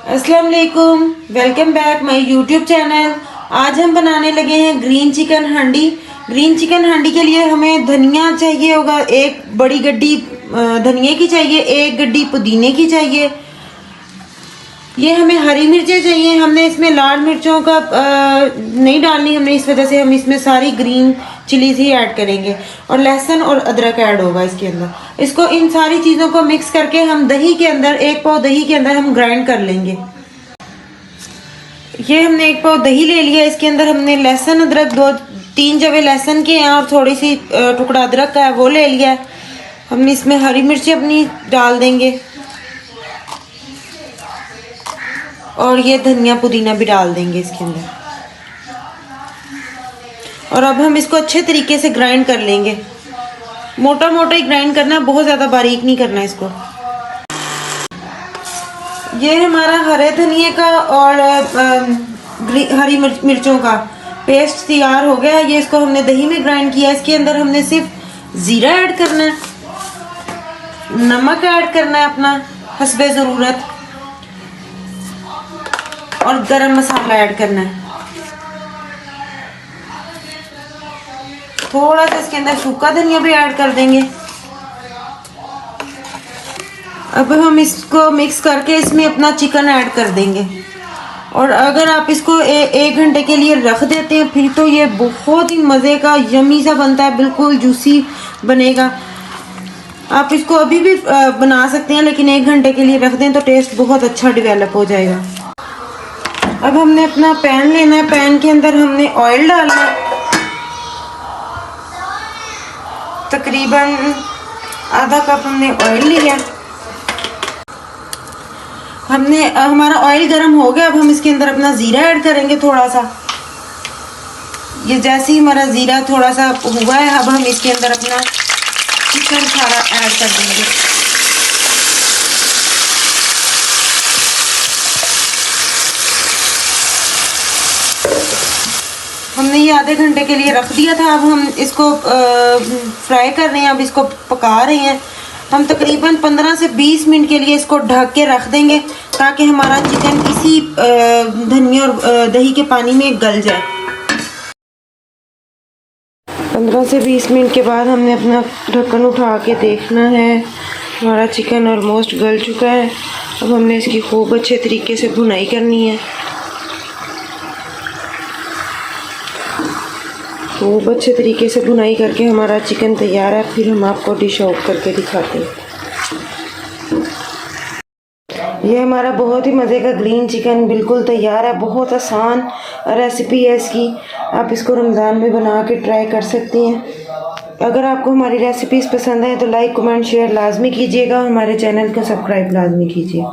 अस्सलाम वालेकुम, welcome back my YouTube channel. आज हम बनाने लगे हैं ग्रीन चिकन हांडी। ग्रीन चिकन हांडी के लिए हमें धनिया चाहिए होगा, एक बड़ी गड्डी धनिया की चाहिए, एक गड्डी पुदीने की चाहिए। ये हमें हरी मिर्चें चाहिए। हमने इसमें लाल मिर्चों का नहीं डालनी, हमने इस वजह से हम इसमें सारी ग्रीन चिलीज ही ऐड करेंगे और लहसुन और अदरक ऐड होगा इसके अंदर। इसको इन सारी चीज़ों को मिक्स करके हम दही के अंदर, एक पाव दही के अंदर हम ग्राइंड कर लेंगे। ये हमने एक पाव दही ले लिया, इसके अंदर हमने लहसुन अदरक 2-3 जवे लहसुन के हैं और थोड़ी सी टुकड़ा अदरक का है वो ले लिया है। हमने इसमें हरी मिर्ची अपनी डाल देंगे और ये धनिया पुदीना भी डाल देंगे इसके अंदर। और अब हम इसको अच्छे तरीके से ग्राइंड कर लेंगे। मोटा मोटा ही ग्राइंड करना है, बहुत ज़्यादा बारीक नहीं करना इसको। ये हमारा हरे धनिए का और हरी मिर्चों का पेस्ट तैयार हो गया है। ये इसको हमने दही में ग्राइंड किया। इसके अंदर हमने सिर्फ ज़ीरा ऐड करना है, नमक ऐड करना है अपना हस्बे ज़रूरत, और गरम मसाला ऐड करना है। थोड़ा सा इसके अंदर सूखा धनिया भी ऐड कर देंगे। अब हम इसको मिक्स करके इसमें अपना चिकन ऐड कर देंगे। और अगर आप इसको 1 घंटे के लिए रख देते हैं फिर तो ये बहुत ही मज़े का यमी सा बनता है, बिल्कुल जूसी बनेगा। आप इसको अभी भी बना सकते हैं, लेकिन 1 घंटे के लिए रख दें तो टेस्ट बहुत अच्छा डेवलप हो जाएगा। अब हमने अपना पैन लेना है। पैन के अंदर हमने ऑयल डालना है, तकरीबन आधा कप हमने ऑयल लिया। हमारा ऑयल गर्म हो गया। अब हम इसके अंदर अपना ज़ीरा ऐड करेंगे थोड़ा सा। ये जैसे ही हमारा ज़ीरा थोड़ा सा हुआ है, अब हम इसके अंदर अपना चिकन सारा ऐड कर देंगे। हमने ये आधे घंटे के लिए रख दिया था। अब हम इसको फ्राई कर रहे हैं, अब इसको पका रहे हैं। हम तकरीबन 15 से 20 मिनट के लिए इसको ढक के रख देंगे ताकि हमारा चिकन इसी धनिया और दही के पानी में गल जाए। 15 से 20 मिनट के बाद हमने अपना ढक्कन उठा के देखना है। हमारा चिकन ऑलमोस्ट गल चुका है। अब हमने इसकी खूब अच्छे तरीके से भुनाई करनी है। खूब अच्छे तरीके से भुनाई करके हमारा चिकन तैयार है। फिर हम आपको डिश आउट करके दिखाते हैं। ये हमारा बहुत ही मज़े का ग्रीन चिकन बिल्कुल तैयार है। बहुत आसान रेसिपी है इसकी, आप इसको रमज़ान में बना के ट्राई कर सकती हैं। अगर आपको हमारी रेसिपीज़ पसंद आए तो लाइक कमेंट शेयर लाजमी कीजिएगा। हमारे चैनल को सब्सक्राइब लाजमी कीजिए।